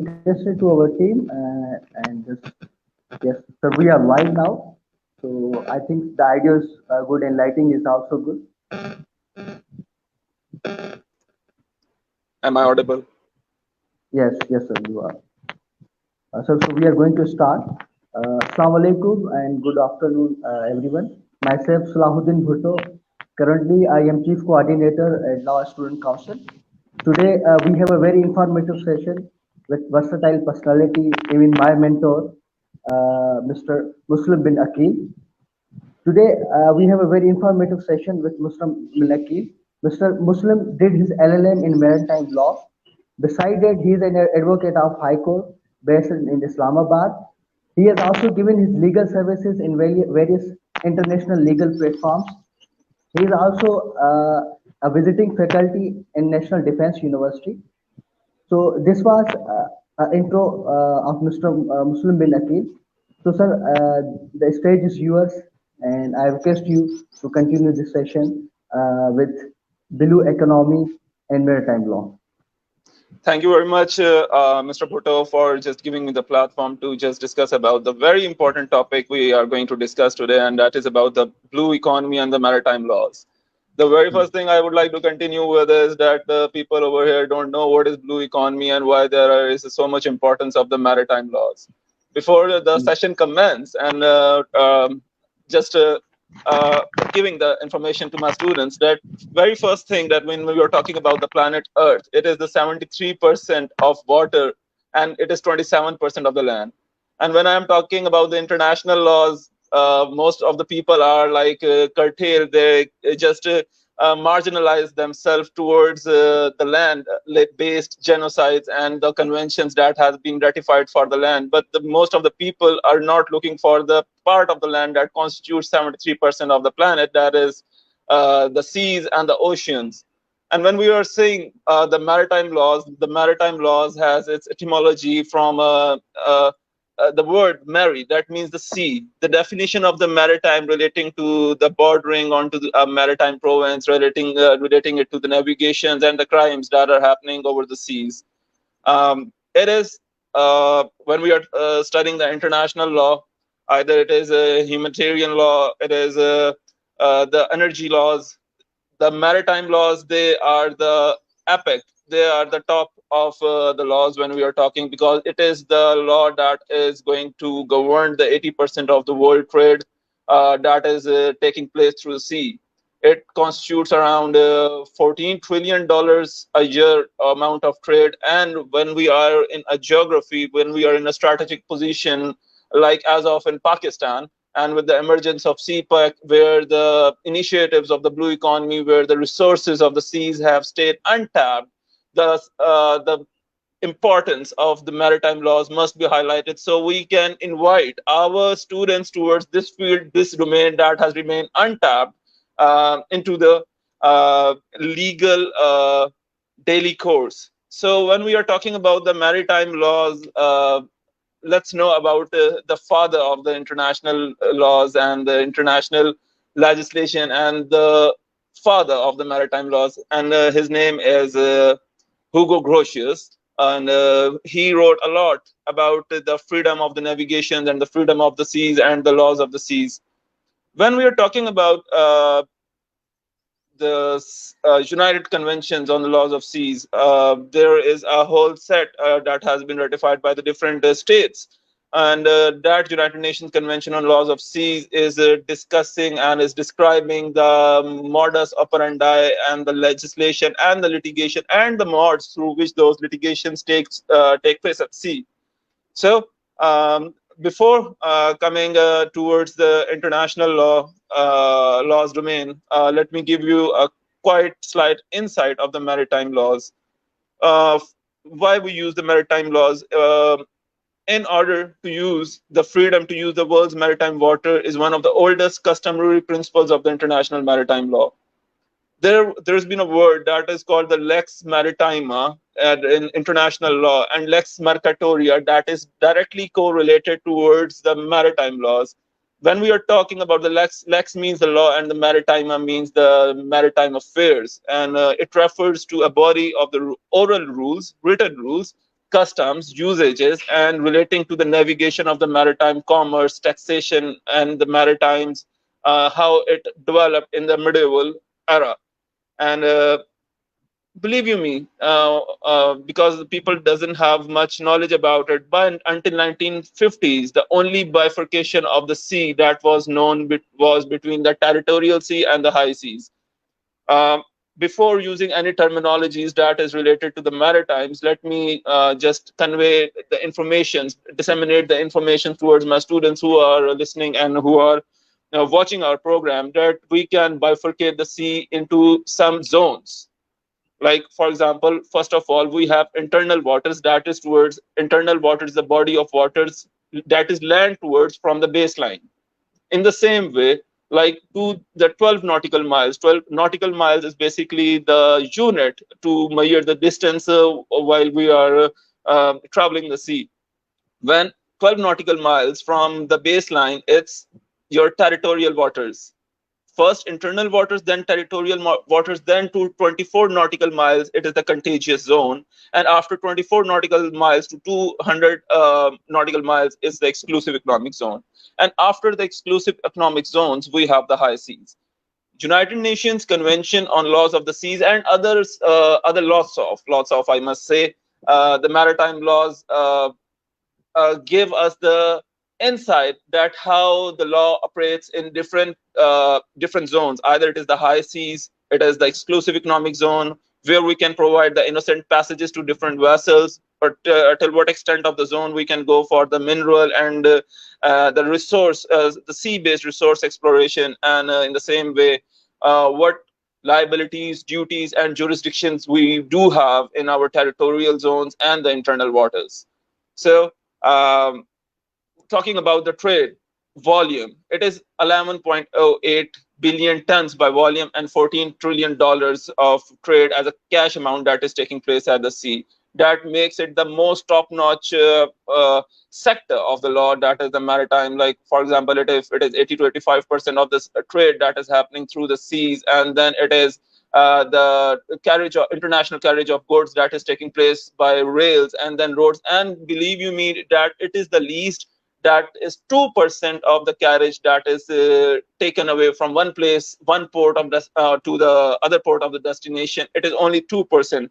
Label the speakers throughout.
Speaker 1: requested to our team and just yes, so we are live now. So I think the idea is good and lighting is also good.
Speaker 2: Am I audible?
Speaker 1: Yes, yes, sir, you are. So we are going to start. Assalamu alaikum and good afternoon, everyone. Myself, Salahudin Bhutto. Currently, I am Chief Coordinator at Law Student Council. Today, we have a very informative session with versatile personality, even my mentor, Mr. Muslim bin Aqeel. Today, we have a very informative session with Muslim bin Aqeel. Mr. Muslim did his LLM in maritime law. Besides that, he is an advocate of High Court based in Islamabad. He has also given his legal services in various international legal platforms. He is also a visiting faculty in National Defense University. So this was an intro of Mr. Muslim bin Aqeel. So sir, the stage is yours, and I request you to continue this session with blue economy and maritime law.
Speaker 2: Thank you very much, Mr. Bhutto, for just giving me the platform to just discuss about the very important topic we are going to discuss today, and that is about the blue economy and the maritime laws. The very first thing I would like to continue with is that the people over here don't know what is blue economy and why there is so much importance of the maritime laws. Before the session commence, and just giving the information to my students, that very first thing, that when we are talking about the planet Earth, it is the 73% of water and it is 27% of the land. And when I am talking about the international laws, most of the people are like curtailed. They just marginalize themselves towards the land-based genocides and the conventions that has been ratified for the land. But most of the people are not looking for the part of the land that constitutes 73% of the planet, that is the seas and the oceans. And when we are saying the maritime laws has its etymology from the word mari, that means the sea. The definition of the maritime relating to the bordering onto the maritime province, relating it to the navigations and the crimes that are happening over the seas. It is when we are studying the international law, either it is a humanitarian law, it is the energy laws, the maritime laws, they are the epic, they are the top of the laws when we are talking, because it is the law that is going to govern the 80% of the world trade that is taking place through the sea. It constitutes around $14 trillion a year amount of trade. And when we are in a geography, when we are in a strategic position, like as of in Pakistan, and with the emergence of CPEC, where the initiatives of the blue economy, where the resources of the seas have stayed untapped, the importance of the maritime laws must be highlighted, so we can invite our students towards this field, this domain that has remained untapped, into the legal daily course. So when we are talking about the maritime laws, let's know about the father of the international laws and the international legislation, and the father of the maritime laws, and his name is Hugo Grotius. And he wrote a lot about the freedom of the navigation and the freedom of the seas and the laws of the seas. When we are talking about the United Conventions on the Laws of Seas, there is a whole set that has been ratified by the different states. And that United Nations Convention on Laws of Seas is discussing and is describing the modus operandi and the legislation and the litigation and the modes through which those litigations take place at sea. So before coming towards the international laws domain, let me give you a quite slight insight of the maritime laws. Why we use the maritime laws? In order to use the freedom to use the world's maritime water is one of the oldest customary principles of the international maritime law. There's been a word that is called the lex maritima in international law, and lex mercatoria, that is directly correlated towards the maritime laws. When we are talking about the lex means the law, and the maritima means the maritime affairs, and it refers to a body of the oral rules, written rules, customs, usages, and relating to the navigation of the maritime commerce, taxation, and the maritimes, how it developed in the medieval era. And believe you me, because the people doesn't have much knowledge about it, but until 1950s, the only bifurcation of the sea that was known was between the territorial sea and the high seas. um, before using any terminologies that is related to the maritimes, let me just convey the information, disseminate the information towards my students who are listening and who are watching our program, that we can bifurcate the sea into some zones. Like, for example, first of all, we have internal waters, that is towards internal waters, the body of waters that is land towards from the baseline. In the same way, like to the 12 nautical miles, 12 nautical miles is basically the unit to measure the distance while we are traveling the sea. When 12 nautical miles from the baseline, it's your territorial waters. First internal waters, then territorial waters, then to 24 nautical miles, it is the contagious zone. And after 24 nautical miles to 200 nautical miles is the exclusive economic zone. And after the exclusive economic zones, we have the high seas. United Nations Convention on Laws of the Seas and others, other lots of, I must say, the maritime laws give us the insight that how the law operates in different zones. Either it is the high seas, it is the exclusive economic zone, where we can provide the innocent passages to different vessels, but till what extent of the zone we can go for the mineral and the resource, the sea-based resource exploration, and in the same way, what liabilities, duties, and jurisdictions we do have in our territorial zones and the internal waters. So um, talking about the trade volume, it is 11.08 billion tons by volume and $14 trillion of trade as a cash amount that is taking place at the sea. That makes it the most top-notch sector of the law, that is the maritime. Like, for example, it is 80 to 85% of this trade that is happening through the seas, and then it is the carriage of international carriage of goods that is taking place by rails and then roads. And believe you me, that it is the least, that is 2% of the carriage that is taken away from one place, one port of to the other port of the destination. It is only 2%.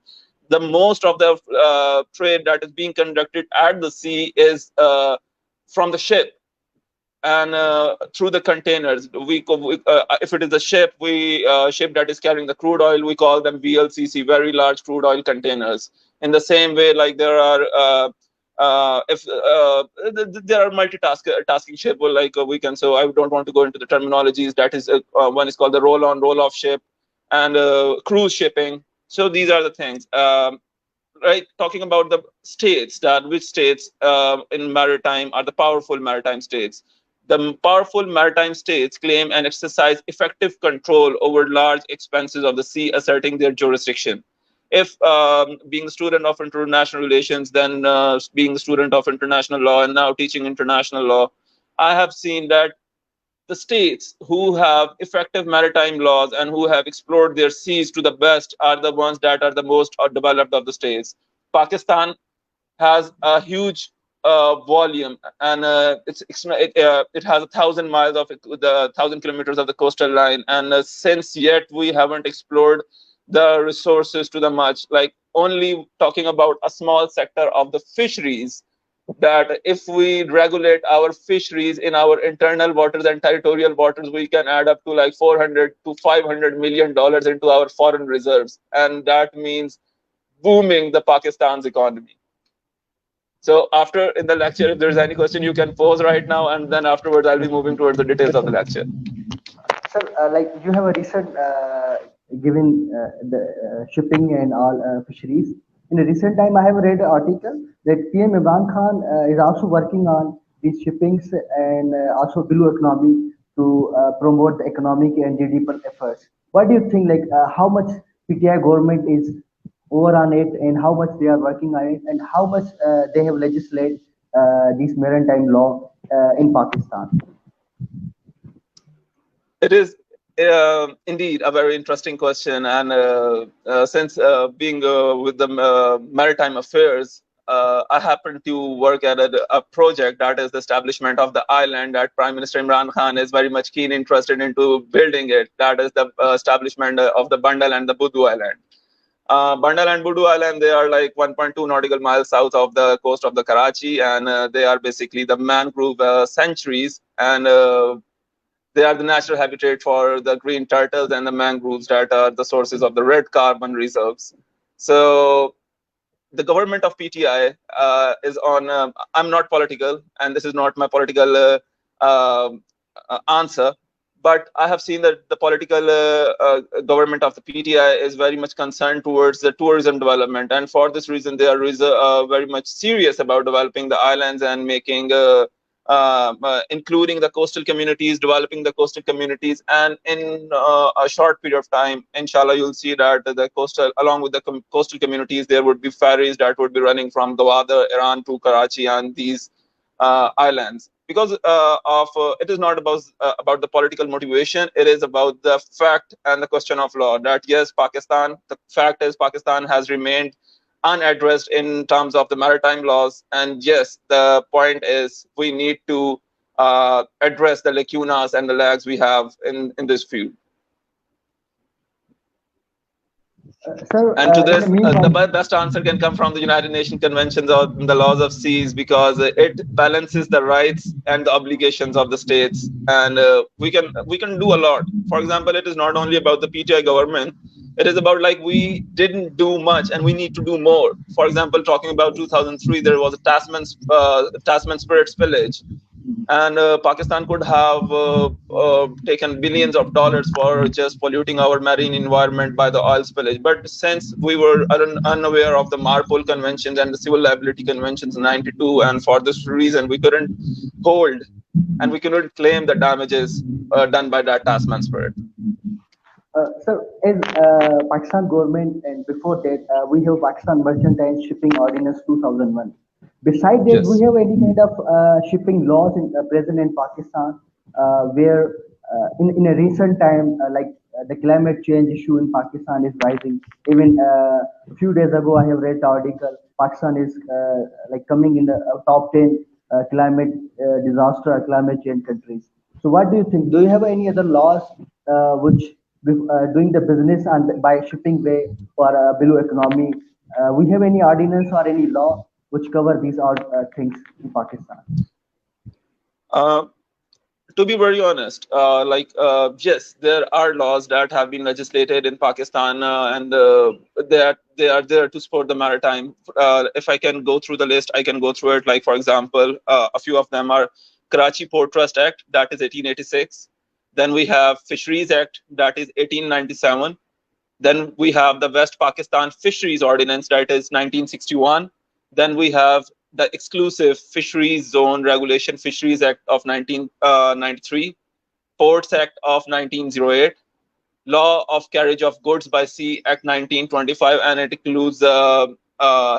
Speaker 2: The most of the trade that is being conducted at the sea is from the ship and through the containers. If it is a ship, ship that is carrying the crude oil, we call them VLCC, very large crude oil containers. In the same way, like there are if there are multitasking ship, or like we can. So I don't want to go into the terminologies. That is one is called the roll-on, roll-off ship, and cruise shipping. So these are the things. Right, talking about the states, that which states in maritime are the powerful maritime states. The powerful maritime states claim and exercise effective control over large expanses of the sea, asserting their jurisdiction. If being a student of international relations, then being a student of international law, and now teaching international law, I have seen that the states who have effective maritime laws and who have explored their seas to the best are the ones that are the most developed of the states. Pakistan has a huge volume, and it has 1,000 miles of the 1,000 kilometers of the coastal line, and since yet we haven't explored the resources to the much. Like, only talking about a small sector of the fisheries, that if we regulate our fisheries in our internal waters and territorial waters, we can add up to like 400 to 500 million dollars into our foreign reserves, and that means booming the Pakistan's economy. So after in the lecture, if there's any question, you can pose right now, and then afterwards I'll be moving towards the details of the lecture.
Speaker 1: Sir, like you have a recent given the shipping and all fisheries. In a recent time, I have read an article that PM Imran Khan is also working on these shippings and also blue economy to promote the economic and GDP efforts. What do you think? Like how much PTI government is over on it, and how much they are working on it, and how much they have legislated this maritime law in Pakistan?
Speaker 2: It is indeed a very interesting question, and since being with the maritime affairs, I happen to work at a project that is the establishment of the island that Prime Minister Imran Khan is very much keen interested into building it. That is the establishment of the Bandal and the Budu Island. Bandal and Budu Island, they are like 1.2 nautical miles south of the coast of the Karachi, and they are basically the mangrove sanctuaries, and they are the natural habitat for the green turtles and the mangroves that are the sources of the red carbon reserves. So the government of PTI is on. I'm not political, and this is not my political answer. But I have seen that the political government of the PTI is very much concerned towards the tourism development, and for this reason, they are very much serious about developing the islands and making, including the coastal communities, developing the coastal communities, and in a short period of time, inshallah, you'll see that the coastal, along with the coastal communities, there would be ferries that would be running from Gwadar, Iran to Karachi and these islands, because it is not about the political motivation. It is about the fact and the question of law that yes, Pakistan, the fact is Pakistan has remained unaddressed in terms of the maritime laws, and yes, the point is we need to address the lacunas and the lags we have in this field.
Speaker 1: Sir,
Speaker 2: And to
Speaker 1: in
Speaker 2: this,
Speaker 1: the meantime,
Speaker 2: the best answer can come from the United Nations Conventions on the Laws of Seas, because it balances the rights and the obligations of the states, and we can do a lot. For example, it is not only about the PTI government; it is about like we didn't do much and we need to do more. For example, talking about 2003, there was a Tasman Spirits Village, and Pakistan could have taken billions of dollars for just polluting our marine environment by the oil spillage. But since we were unaware of the MARPOL conventions and the civil liability conventions in '92, and for this reason we couldn't hold and we couldn't claim the damages done by that Tasman Spirit.
Speaker 1: sir, as Pakistan government and before that, we have Pakistan Merchantile Shipping Ordinance 2001. Besides that, we
Speaker 2: Yes.
Speaker 1: have any kind of shipping laws in present in Pakistan, where in a recent time, the climate change issue in Pakistan is rising. Even a few days ago, I have read the article. Pakistan is like coming in the top 10 climate disaster, climate change countries. So, what do you think? Do you have any other laws which doing the business and by shipping way or below economy? We have any ordinance or any law which cover these all things in Pakistan?
Speaker 2: Uh, to be very honest, yes, there are laws that have been legislated in Pakistan, and they are there to support the maritime. If I can go through the list, I can go through it. Like for example, a few of them are Karachi Port Trust Act, that is 1886. Then we have Fisheries Act, that is 1897. Then we have the West Pakistan Fisheries Ordinance, that is 1961. Then we have the Exclusive Fisheries Zone Regulation Fisheries Act of 1993, Ports Act of 1908, Law of Carriage of Goods by Sea Act 1925, and it includes the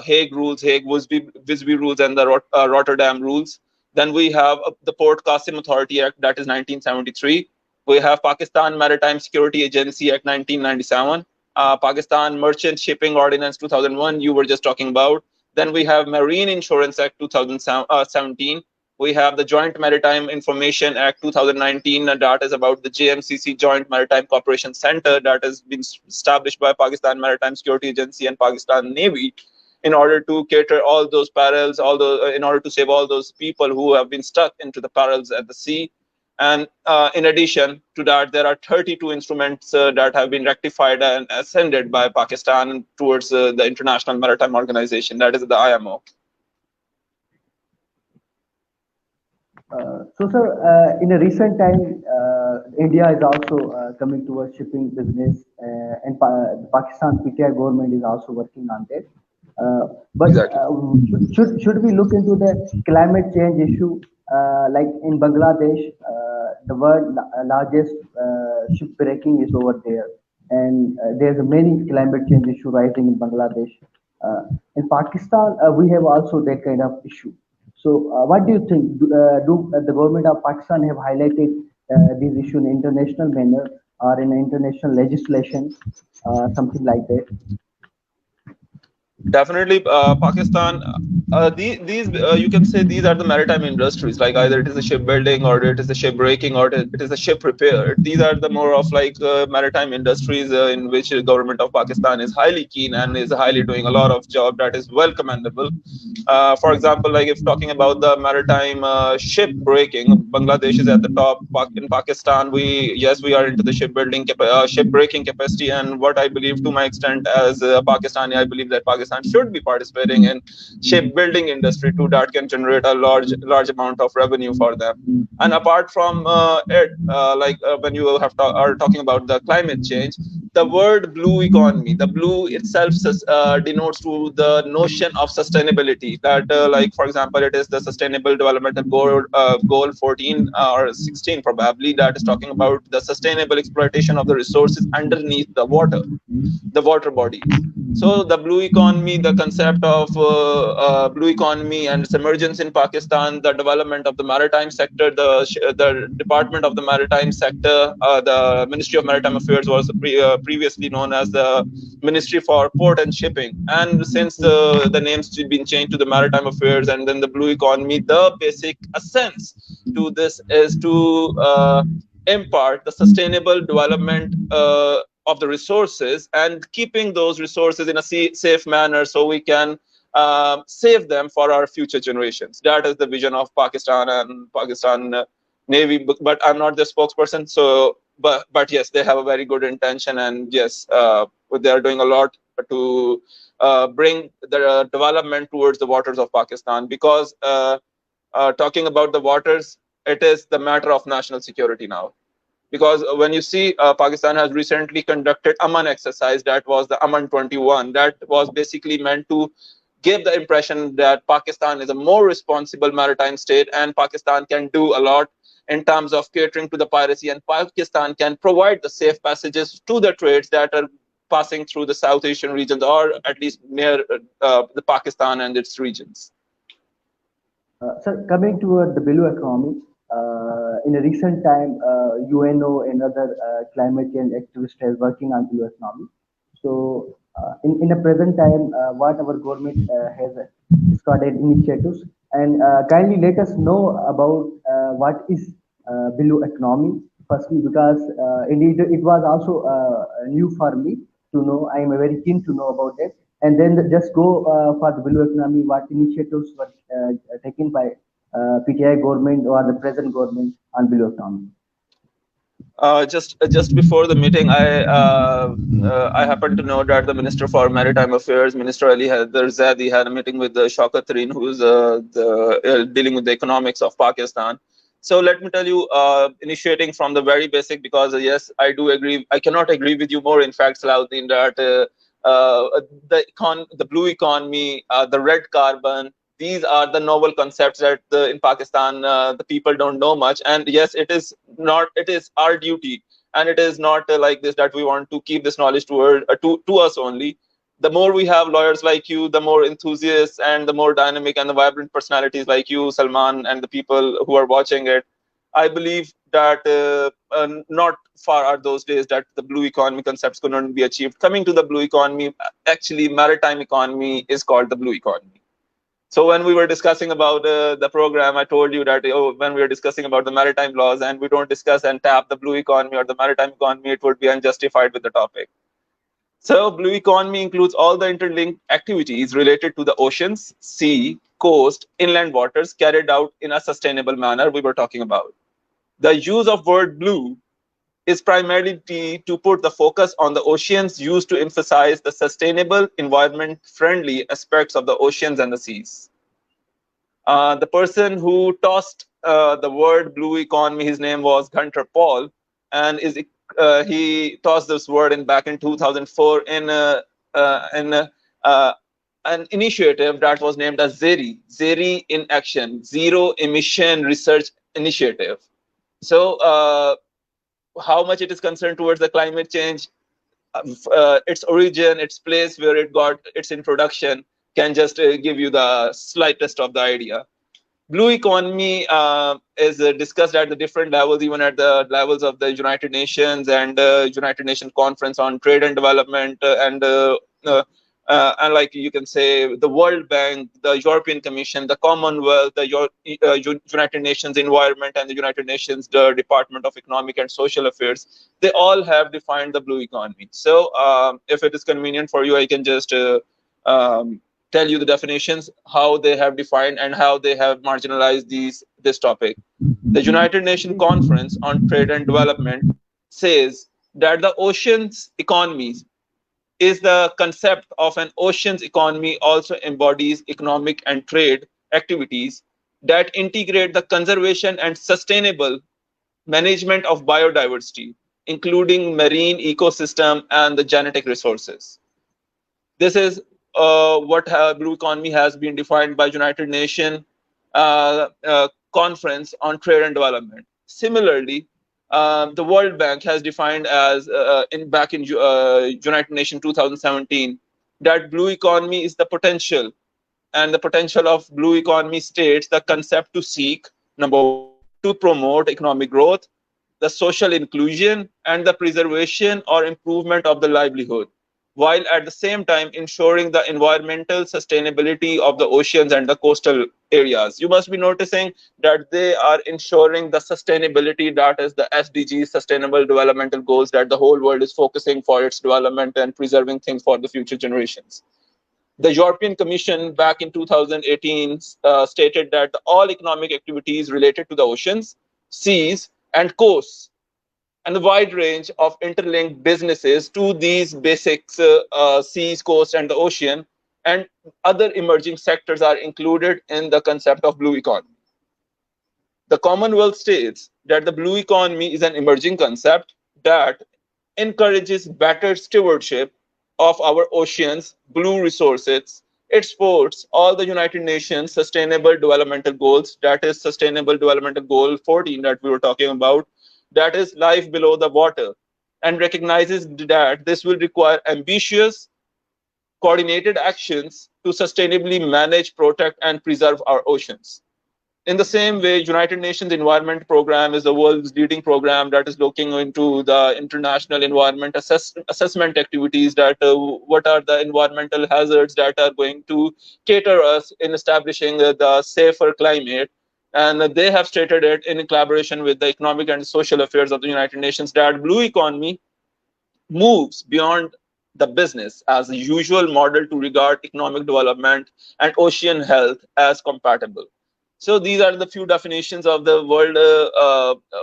Speaker 2: Hague Rules, Visby Rules, and the Rotterdam Rules. Then we have the Port Qasim Authority Act, that is 1973. We have Pakistan Maritime Security Agency Act 1997, Pakistan Merchant Shipping Ordinance 2001, you were just talking about. Then we have Marine Insurance Act 2017. We have the Joint Maritime Information Act 2019, that is about the JMCC, Joint Maritime Cooperation Center, that has been established by Pakistan Maritime Security Agency and Pakistan Navy in order to cater all those perils, in order to save all those people who have been stuck into the perils at the sea. And in addition to that, there are 32 instruments that have been rectified and ascended by Pakistan towards the International Maritime Organization, that is the IMO.
Speaker 1: So, sir, in a recent time, India is also coming towards shipping business, and the Pakistan PTI government is also working on that. But
Speaker 2: Exactly.
Speaker 1: should we look into the climate change issue? Like in Bangladesh, the world largest shipbreaking is over there, and there's many climate change issue rising in Bangladesh. In Pakistan, we have also that kind of issue. So, what do you think? Do the government of Pakistan have highlighted these issues in international manner or in international legislation, something like that?
Speaker 2: Definitely, Pakistan. These you can say these are the maritime industries. Like either it is a shipbuilding, or it is a ship breaking, or it is a ship repair. These are the more of like maritime industries in which the government of Pakistan is highly keen and is highly doing a lot of job that is well commendable. For example, like if talking about the maritime ship breaking, Bangladesh is at the top. In Pakistan, we are into the ship breaking capacity, and what I believe to my extent as a Pakistani, I believe that Pakistan should be participating in shipbuilding industry too. That can generate a large amount of revenue for them. And apart from it, when you are talking about the climate change, the word blue economy, the blue itself denotes to the notion of sustainability. That like for example, it is the sustainable developmental goal 14 or 16 probably, that is talking about the sustainable exploitation of the resources underneath the water bodies. So the blue economy, the concept of blue economy and its emergence in Pakistan, the development of the maritime sector, the Department of the Maritime Sector, the Ministry of Maritime Affairs was previously known as the Ministry for Port and Shipping. And since the names been changed to the Maritime Affairs and then the blue economy, the basic essence to this is to impart the sustainable development of the resources and keeping those resources in a safe manner so we can save them for our future generations. That is the vision of Pakistan and Pakistan Navy. But I'm not the spokesperson, so but yes, they have a very good intention, and yes, they are doing a lot to bring the development towards the waters of Pakistan, because talking about the waters, it is the matter of national security now. Because when you see Pakistan has recently conducted Aman exercise, that was the Aman 21, that was basically meant to give the impression that Pakistan is a more responsible maritime state and Pakistan can do a lot in terms of catering to the piracy, and Pakistan can provide the safe passages to the trades that are passing through the South Asian regions, or at least near the Pakistan and its regions.
Speaker 1: Sir, coming to the blue economy, in a recent time, UNO and other climate change activists are working on blue economy. So, in a present time, what our government has started initiatives, and kindly let us know about what is blue economy. Firstly, because indeed it was also new for me to know. I am very keen to know about that. And then just go for the blue economy, what initiatives were taken by PTI government or the present government on blue economy.
Speaker 2: Just before the meeting, I happened to know that the Minister for Maritime Affairs, Minister Ali Haider Zaidi, had a meeting with Shaukat Tareen, who's dealing with the economics of Pakistan. So let me tell you, initiating from the very basic, because yes, I do agree. I cannot agree with you more. In fact, Salahudin, that the blue economy, the red carbon, these are the novel concepts that in Pakistan the people don't know much. And yes, it is not. It is our duty, and it is not like this that we want to keep this knowledge to us only. The more we have lawyers like you, the more enthusiasts and the more dynamic and the vibrant personalities like you, Salman, and the people who are watching it, I believe that not far are those days that the blue economy concepts could not be achieved. Coming to the blue economy, actually, maritime economy is called the blue economy. So when we were discussing about the program, I told you that when we were discussing about the maritime laws and we don't discuss and tap the blue economy or the maritime economy, it would be unjustified with the topic. So blue economy includes all the interlinked activities related to the oceans, sea, coast, inland waters carried out in a sustainable manner we were talking about. The use of word blue is primarily to put the focus on the oceans, used to emphasize the sustainable, environment-friendly aspects of the oceans and the seas. The person who tossed the word blue economy, his name was Gunter Paul, and he tossed this word back in 2004 in an initiative that was named as ZERI in Action, Zero Emission Research Initiative. So how much it is concerned towards the climate change, its origin, its place where it got its introduction, can just give you the slightest of the idea. Blue economy is discussed at the different levels, even at the levels of the United Nations and United Nations Conference on Trade and Development, and and like you can say the World Bank, the European Commission, the Commonwealth, the United Nations Environment, and the United Nations the Department of Economic and Social Affairs, they all have defined the blue economy. So if it is convenient for you, I can just tell you the definitions, how they have defined and how they have marginalized this topic. The United Nations Conference on Trade and Development says that the oceans economies is the concept of an oceans economy also embodies economic and trade activities that integrate the conservation and sustainable management of biodiversity, including marine ecosystem and the genetic resources. This is what blue economy has been defined by United Nations Conference on Trade and Development. Similarly, the World Bank has defined as back in United Nations 2017 that blue economy is the potential, and the potential of blue economy states the concept to seek, number one, to promote economic growth, the social inclusion, and the preservation or improvement of the livelihood, while at the same time ensuring the environmental sustainability of the oceans and the coastal areas. You must be noticing that they are ensuring the sustainability, that is the SDGs, Sustainable Developmental Goals, that the whole world is focusing for its development and preserving things for the future generations. The European Commission back in 2018 stated that all economic activities related to the oceans, seas, and coasts, and a wide range of interlinked businesses to these basics, seas, coast, and the ocean, and other emerging sectors are included in the concept of blue economy. The Commonwealth states that the blue economy is an emerging concept that encourages better stewardship of our oceans, blue resources. It supports all the United Nations Sustainable Developmental Goals, that is Sustainable Developmental Goal 14 that we were talking about, that is life below the water, and recognizes that this will require ambitious, coordinated actions to sustainably manage, protect, and preserve our oceans. In the same way, United Nations Environment Program is the world's leading program that is looking into the international environment assessment activities, that what are the environmental hazards that are going to cater us in establishing the safer climate. And they have stated it in collaboration with the Economic and Social Affairs of the United Nations that blue economy moves beyond the business as a usual model to regard economic development and ocean health as compatible. So these are the few definitions of the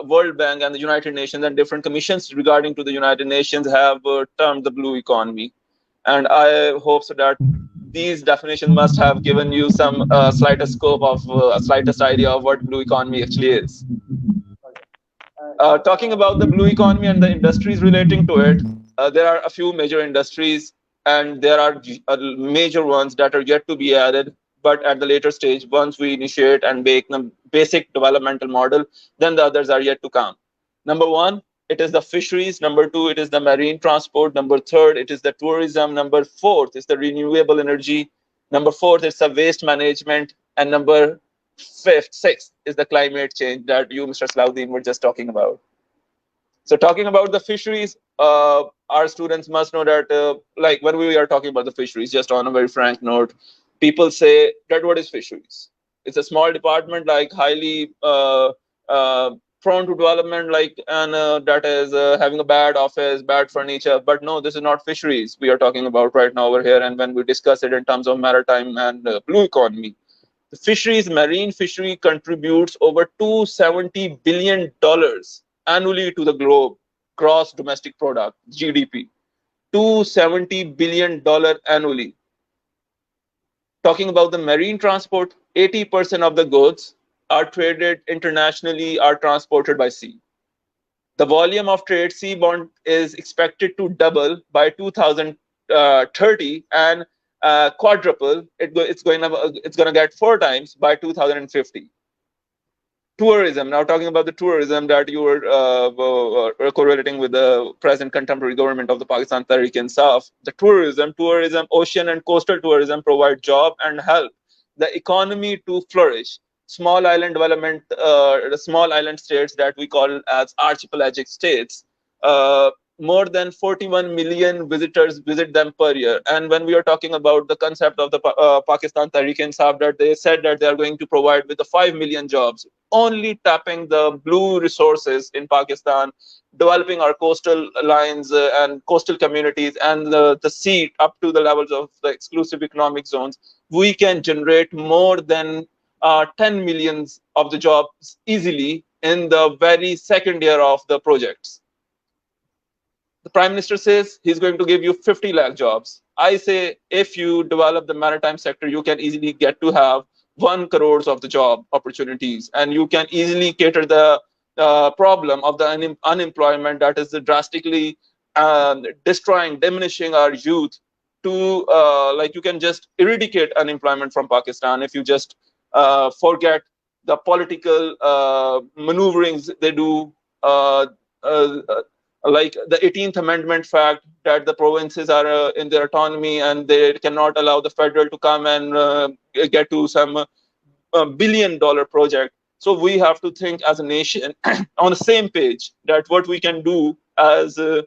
Speaker 2: World Bank and the United Nations, and different commissions regarding to the United Nations have termed the blue economy. And I hope so that these definitions must have given you some slightest scope of slightest idea of what blue economy actually is. Talking about the blue economy and the industries relating to it, there are a few major industries, and there are major ones that are yet to be added. But at the later stage, once we initiate and make the basic developmental model, then the others are yet to come. Number one, it is the fisheries. Number two, it is the marine transport. Number third, it is the tourism. Number fourth is the renewable energy. Number fourth is the waste management. And number sixth is the climate change that you, Mr. Salahudin, were just talking about. So talking about the fisheries, our students must know that, like when we are talking about the fisheries, just on a very frank note, people say that what is fisheries? It's a small department, like highly prone to development, like, and that is having a bad office, bad furniture. But no, this is not fisheries we are talking about right now over here. And when we discuss it in terms of maritime and blue economy, the fisheries, marine fishery contributes over $270 billion annually to the globe gross domestic product, GDP. $270 billion annually. Talking about the marine transport, 80% of the goods are traded internationally, are transported by sea. The volume of trade seaborne is expected to double by 2030 and quadruple. It's going to get 4 times by 2050. Tourism. Now, talking about the tourism that you were correlating with the present contemporary government of the Pakistan Tehreek-e-Insaf, the tourism, ocean and coastal tourism provide job and help the economy to flourish. Small island development, the small island states that we call as archipelagic states, more than 41 million visitors visit them per year. And when we are talking about the concept of the Pakistan Tehreek-e-Insaf, that they said that they are going to provide with the 5 million jobs, only tapping the blue resources in Pakistan, developing our coastal lines and coastal communities and the sea up to the levels of the exclusive economic zones, we can generate more than 10 millions of the jobs easily in the very second year of the projects. The prime minister says he's going to give you 50 lakh jobs. I say if you develop the maritime sector, you can easily get to have 1 crores of the job opportunities, and you can easily cater the problem of the unemployment that is drastically destroying, diminishing our youth. To like, you can just eradicate unemployment from Pakistan if you just forget the political maneuverings they do. Uh, like the 18th Amendment fact that the provinces are in their autonomy and they cannot allow the federal to come and get to some $1 billion project. So we have to think as a nation on the same page that what we can do as a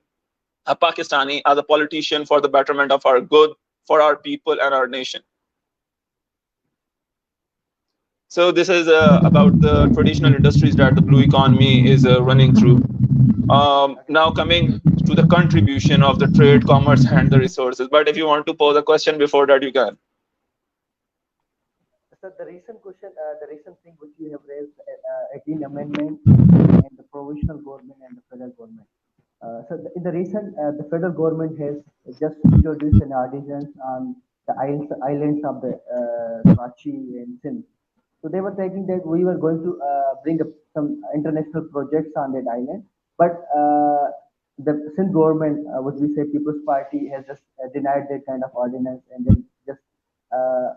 Speaker 2: Pakistani, as a politician, for the betterment of our good, for our people and our nation. So this is about the traditional industries that the blue economy is running through. Now coming to the contribution of the trade, commerce, and the resources. But if you want to pose a question before that, you can.
Speaker 1: So the recent question, the recent thing which you have raised, 18 amendment and the provisional government and the federal government. In the recent, the federal government has just introduced an ordinance on the islands of the Karachi and Sindh. So they were taking that we were going to bring up some international projects on that island, but the Sindh government, which we say People's Party, has just denied that kind of ordinance and then just uh,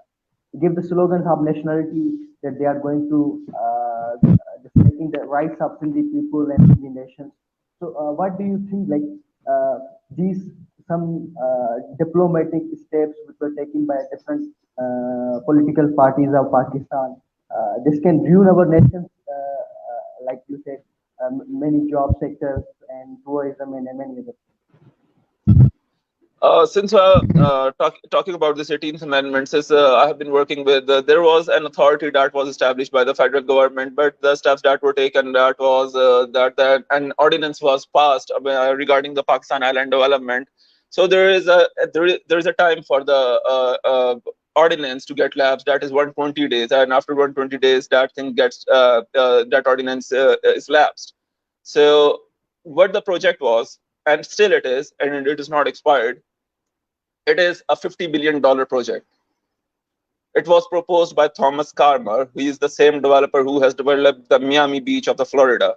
Speaker 1: give the slogans of nationality that they are going to just making the rights of Sindhi people and Sindhi nations. So, what do you think? Like these some diplomatic steps which were taken by different political parties of Pakistan, this can ruin our nations, like you said, many job sectors and tourism and many other.
Speaker 2: Since talking about this 18th Amendment, since I have been working with, there was an authority that was established by the federal government, but the steps that were taken, that was that an ordinance was passed regarding the Pakistan Island development. So there is a time for the ordinance to get lapsed. That is 120 days, and after 120 days, that thing gets that ordinance is lapsed. So what the project was, and still it is, and it is not expired, it is a $50 billion project. It was proposed by Thomas Carmer, who is the same developer who has developed the Miami Beach of the Florida.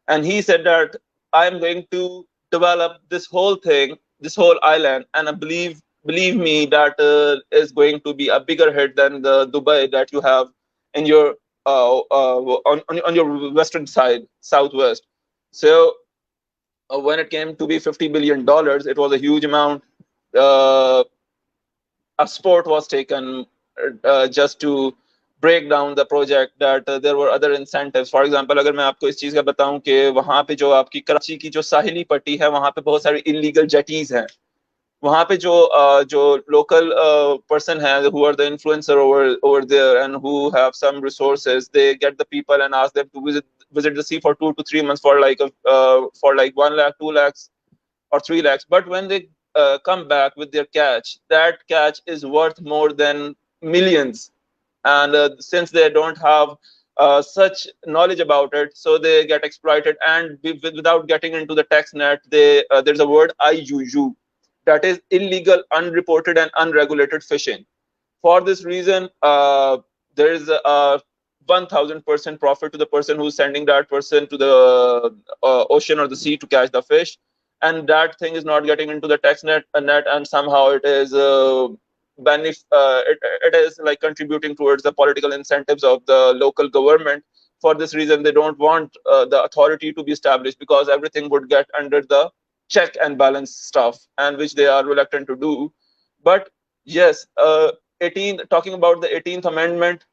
Speaker 2: And he said that I'm going to develop this whole thing, this whole island, and I believe me, that is going to be a bigger hit than the Dubai that you have in your on your western side, southwest. So when it came to be $50 billion, it was a huge amount. Uh, a sport was taken just to break down the project, that there were other incentives. For example, अगर मैं आपको इस चीज का बताऊं कि वहां पे जो आपकी कराची की जो साहिली पट्टी है, वहां पे बहुत सारे इलीगल जेटीज हैं. वहां पे जो local person है, who are the influencer over there and who have some resources, they get the people and ask them to visit the sea for 2 to 3 months for like 1 lakh, 2 lakhs or 3 lakhs. But when they come back with their catch, that catch is worth more than millions. And since they don't have such knowledge about it, so they get exploited. And without getting into the tax net, there's a word IUU, that is illegal, unreported, and unregulated fishing. For this reason, there is a 1000% profit to the person who's sending that person to the ocean or the sea to catch the fish, and that thing is not getting into the tax net, and somehow it is it is like contributing towards the political incentives of the local government. For this reason, they don't want the authority to be established, because everything would get under the check and balance stuff, and which they are reluctant to do. But yes, talking about the 18th Amendment,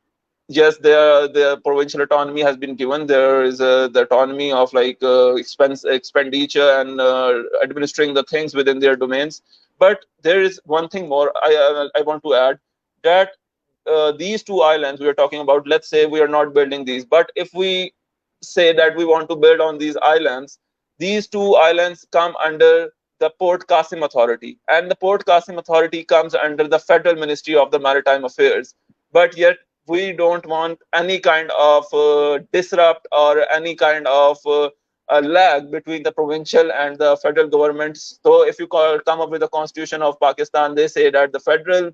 Speaker 2: yes, their provincial autonomy has been given. There is the autonomy of like expenditure and administering the things within their domains. But there is one thing more I want to add, that these two islands we are talking about, let's say we are not building these, but if we say that we want to build on these islands, these two islands come under the Port Qasim Authority, and the Port Qasim Authority comes under the Federal Ministry of the Maritime Affairs. But yet we don't want any kind of disrupt or any kind of a lag between the provincial and the federal governments. So if you come up with a constitution of Pakistan, they say that the federal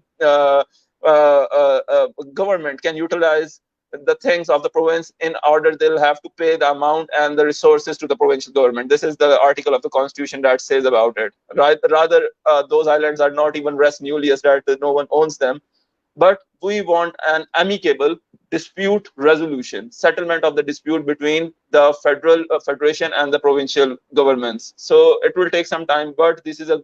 Speaker 2: government can utilize the things of the province in order they'll have to pay the amount and the resources to the provincial government. This is the article of the constitution that says about it. Right? Rather, those islands are not even res nullius, that no one owns them, but we want an amicable dispute resolution, settlement of the dispute between the federal federation and the provincial governments. So it will take some time, but this is a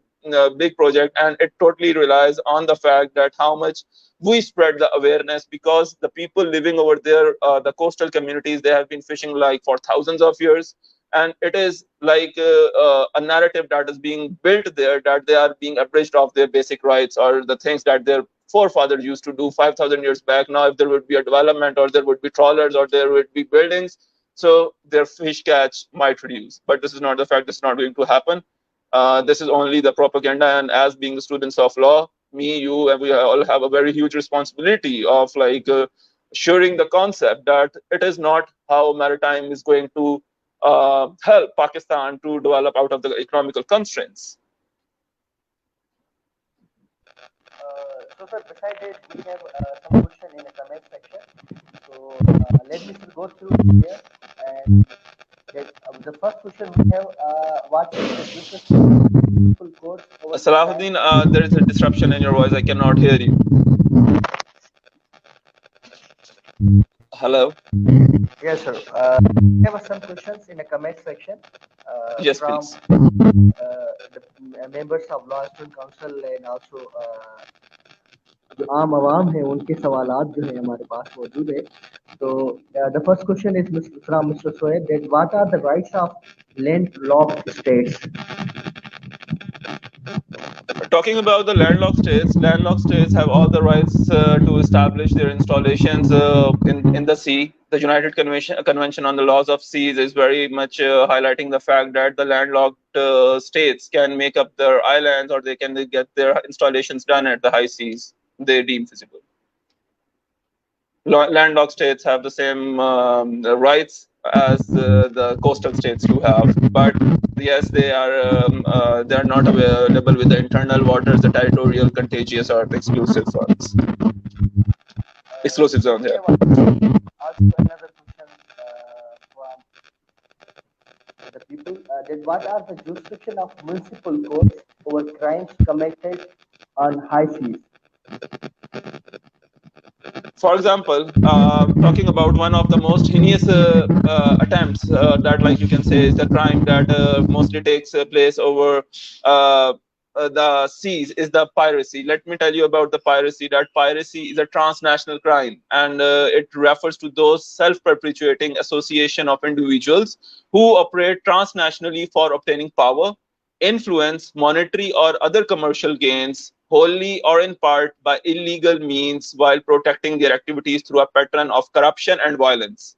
Speaker 2: big project, and it totally relies on the fact that how much we spread the awareness, because the people living over there, the coastal communities, they have been fishing like for thousands of years, and it is like a narrative that is being built there, that they are being abridged of their basic rights or the things that their forefathers used to do 5,000 years back. Now, if there would be a development, or there would be trawlers, or there would be buildings, so their fish catch might reduce. But this is not the fact. This is not going to happen. This is only the propaganda. And as being students of law, me, you, and we all have a very huge responsibility of like sharing the concept that it is not how maritime is going to help Pakistan to develop out of the economical constraints.
Speaker 1: So, sir, beside it, we have some question in the comment section. So, let me go through here. And the first question we have, what is the difference course over
Speaker 2: Salahudin, there is a disruption in your voice. I cannot hear you. Hello?
Speaker 1: Yes, sir. We have some questions in the comment section
Speaker 2: Yes,
Speaker 1: from
Speaker 2: please.
Speaker 1: the members of Law Student Council, and also जो आम आवाम है उनके सवालात जो है हमारे पास मौजूद है. So the first question is from Mr. Soeb, that what are the rights of landlocked states?
Speaker 2: Talking about the landlocked states have all the rights to establish their installations in the sea. The United Convention on the Laws of Seas is very much highlighting the fact that the landlocked states can make up their islands, or they can get their installations done at the high seas they deem feasible. Landlocked states have the same rights as the coastal states do have, but yes, they are not available with the internal waters, the territorial, contiguous, or the exclusive zones. Exclusive zones, yeah.
Speaker 1: Also, another question from the people, that what are the jurisdiction of municipal courts over crimes committed on high seas?
Speaker 2: For example, talking about one of the most heinous attempts that, like you can say, is the crime that mostly takes place over the seas, is the piracy. Let me tell you about the piracy. That piracy is a transnational crime, and it refers to those self-perpetuating association of individuals who operate transnationally for obtaining power, influence, monetary or other commercial gains, wholly or in part by illegal means, while protecting their activities through a pattern of corruption and violence.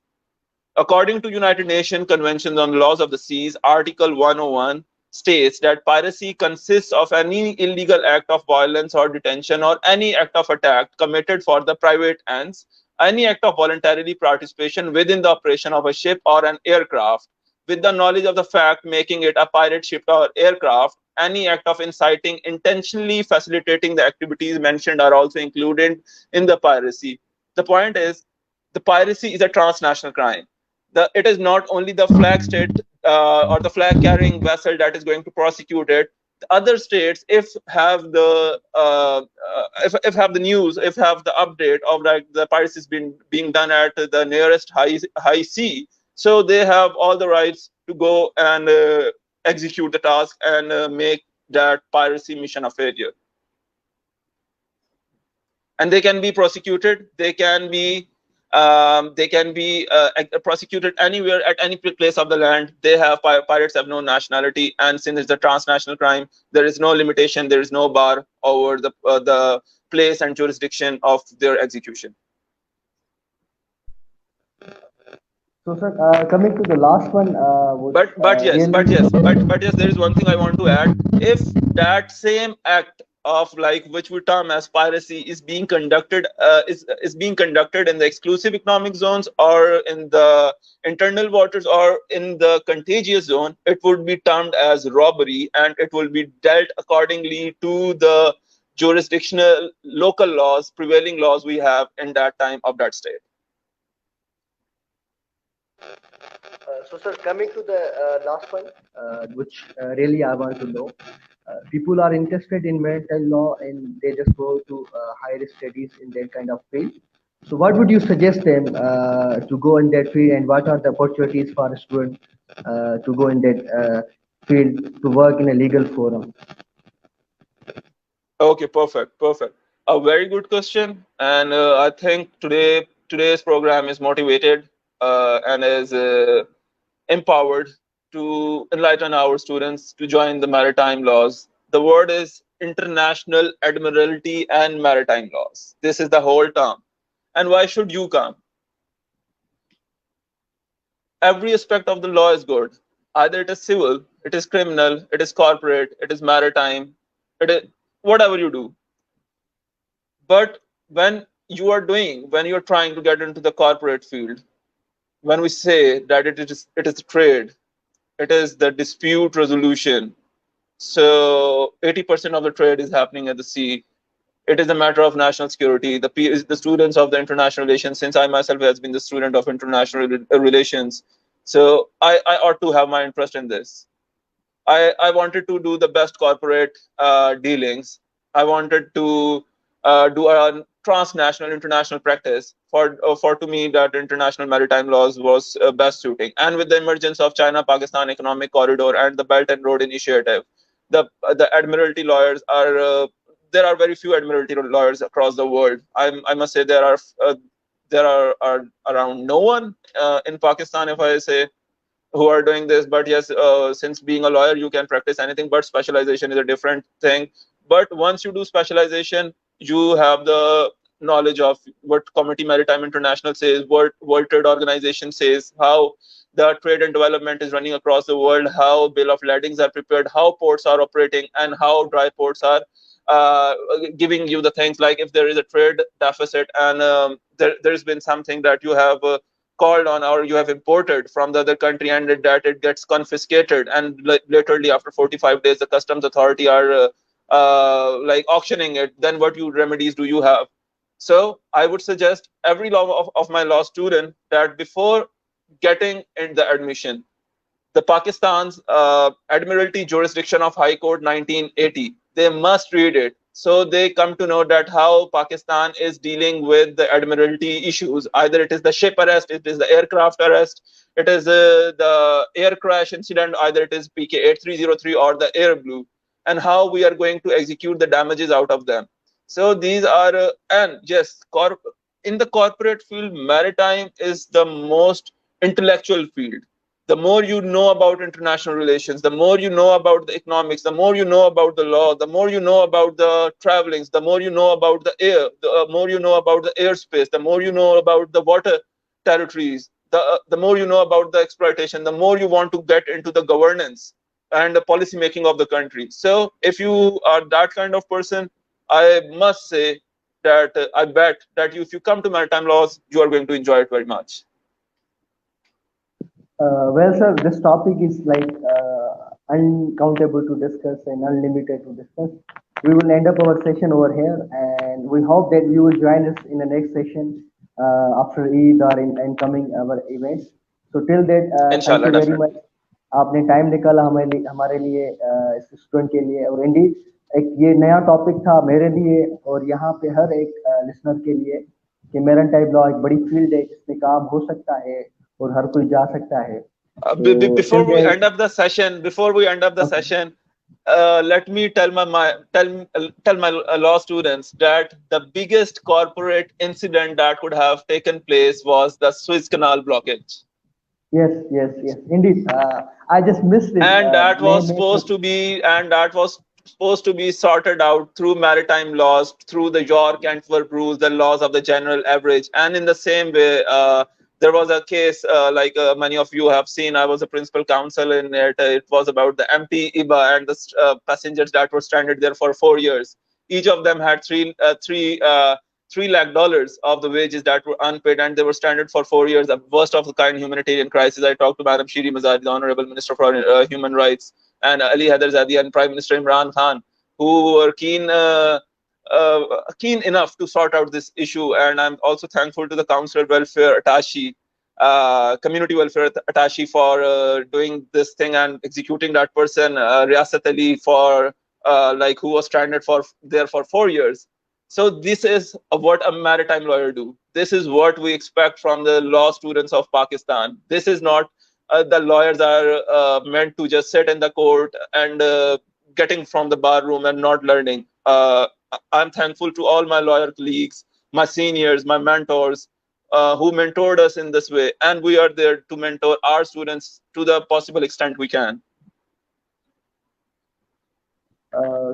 Speaker 2: According to United Nations Convention on the Laws of the Seas, Article 101 states that piracy consists of any illegal act of violence or detention, or any act of attack committed for the private ends, any act of voluntary participation within the operation of a ship or an aircraft, with the knowledge of the fact making it a pirate ship or aircraft. Any act of inciting, intentionally facilitating the activities mentioned are also included in the piracy. The point is, the piracy is a transnational crime. It is not only the flag state or the flag carrying vessel that is going to prosecute it. The other states, if have the if have the news, if have the update of like the piracy is being done at the nearest high sea, so they have all the rights to go and execute the task and make that piracy mission a failure. And they can be prosecuted. They can be They can be prosecuted anywhere at any place of the land. They have pirates have no nationality, and since it's a transnational crime, there is no limitation, there is no bar over the place and jurisdiction of their execution.
Speaker 1: So, sir, coming to the last one,
Speaker 2: but yes, there is one thing I want to add. If that same act of like which we term as piracy is being conducted is being conducted in the exclusive economic zones or in the internal waters or in the contagious zone, it would be termed as robbery, and it will be dealt accordingly to the jurisdictional local laws, prevailing laws we have in that time of that state.
Speaker 1: So, sir, coming to the last one, which really I want to know. People are interested in maritime law and they just go to higher studies in that kind of field. So, what would you suggest them to go in that field, and what are the opportunities for a student to go in that field to work in a legal forum?
Speaker 2: Okay, perfect. A very good question, and I think today's program is motivated and is empowered to enlighten our students to join the maritime laws. The word is International Admiralty and Maritime Laws. This is the whole term. And why should you come? Every aspect of the law is good. Either it is civil, it is criminal, it is corporate, it is maritime, it is whatever you do. But when you are trying to get into the corporate field, when we say that it is trade, it is the dispute resolution. So 80% of the trade is happening at the sea. It is a matter of national security. The students of the international relations, since I myself has been the student of international relations, so I ought to have my interest in this. I wanted to do the best corporate dealings. I wanted to do a transnational international practice for to me that international maritime laws was best suiting. And with the emergence of China-Pakistan Economic Corridor and the Belt and Road Initiative, the admiralty lawyers are there are very few admiralty lawyers across the world. I must say there are around no one in Pakistan, if I say, who are doing this. But yes, since being a lawyer, you can practice anything, but specialization is a different thing. But once you do specialization, you have the knowledge of what Committee Maritime International says, what World Trade Organization says, how the trade and development is running across the world, how bill of ladings are prepared, how ports are operating, and how dry ports are giving you the things like if there is a trade deficit and there's been something that you have called on or you have imported from the other country and that it gets confiscated, and literally after 45 days the customs authority are like auctioning it, then what remedies do you have? So I would suggest every law of my law student that before getting in the admission, the Pakistan's Admiralty Jurisdiction of High Court 1980, they must read it. So they come to know that how Pakistan is dealing with the admiralty issues. Either it is the ship arrest, it is the aircraft arrest, it is the air crash incident, either it is PK 8303 or the Air Blue, and how we are going to execute the damages out of them. So these are, and yes, in the corporate field, maritime is the most intellectual field. The more you know about international relations, the more you know about the economics, the more you know about the law, the more you know about the travelings, the more you know about the air, the more you know about the airspace, the more you know about the water territories, the more you know about the exploitation, the more you want to get into the governance and the policy making of the country. So if you are that kind of person, I must say that I bet that if you come to maritime laws, you are going to enjoy it very much.
Speaker 1: Well, sir, this topic is like uncountable to discuss and unlimited to discuss. We will end up our session over here, and we hope that you will join us in the next session after Eid or in coming our events. So till that, thank
Speaker 2: Inshallah,
Speaker 1: you very
Speaker 2: definitely.
Speaker 1: much. आपने time निकाला हमारे लिए student के लिए, और Indeed एक ये नया टॉपिक था मेरे लिए और यहाँ पे हर एक लिसनर के लिए कि मैरिटाइम लॉ एक बड़ी फील्ड है जिसमें काम हो सकता है और हर कोई जा सकता है.
Speaker 2: Before we end up the session,
Speaker 1: Okay.
Speaker 2: let me tell my law students that the biggest corporate incident that could have taken place was the Suez Canal blockage,
Speaker 1: Yes, yes, yes. Indeed. I just missed it.
Speaker 2: and that was
Speaker 1: May
Speaker 2: supposed to be sorted out through maritime laws, through the York Antwerp rules, the laws of the general average. And in the same way, there was a case like many of you have seen. I was a principal counsel in it. It was about the empty IBA and the passengers that were stranded there for 4 years. Each of them had $3 lakh of the wages that were unpaid, and they were stranded for 4 years. A worst of the kind humanitarian crisis. I talked to Madam Shiri Mazari, the Honorable Minister for Human Rights, and Ali Haidarzadi and Prime Minister Imran Khan, who were keen enough to sort out this issue. And I'm also thankful to the Council Welfare Attaché, Community Welfare Attaché, for doing this thing and executing that person, Riyasat Ali, for who was stranded there for 4 years. So this is what a maritime lawyer do. This is what we expect from the law students of Pakistan. This is not the lawyers are meant to just sit in the court and getting from the bar room and not learning. I'm thankful to all my lawyer colleagues, my seniors, my mentors, who mentored us in this way, and we are there to mentor our students to the possible extent we can.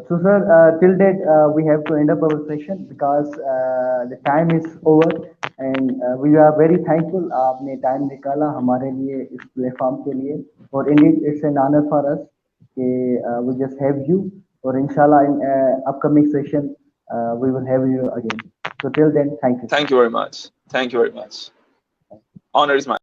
Speaker 1: So, sir, till date, we have to end up our session because the time is over, and we are very thankful आपने time निकाला हमारे लिए इस platform के लिए, और indeed it's an honor for us कि we just have you, और inshallah in upcoming session we will have you again. So till then, thank you.
Speaker 2: Thank you very much. Thank you very much. Honor is mine.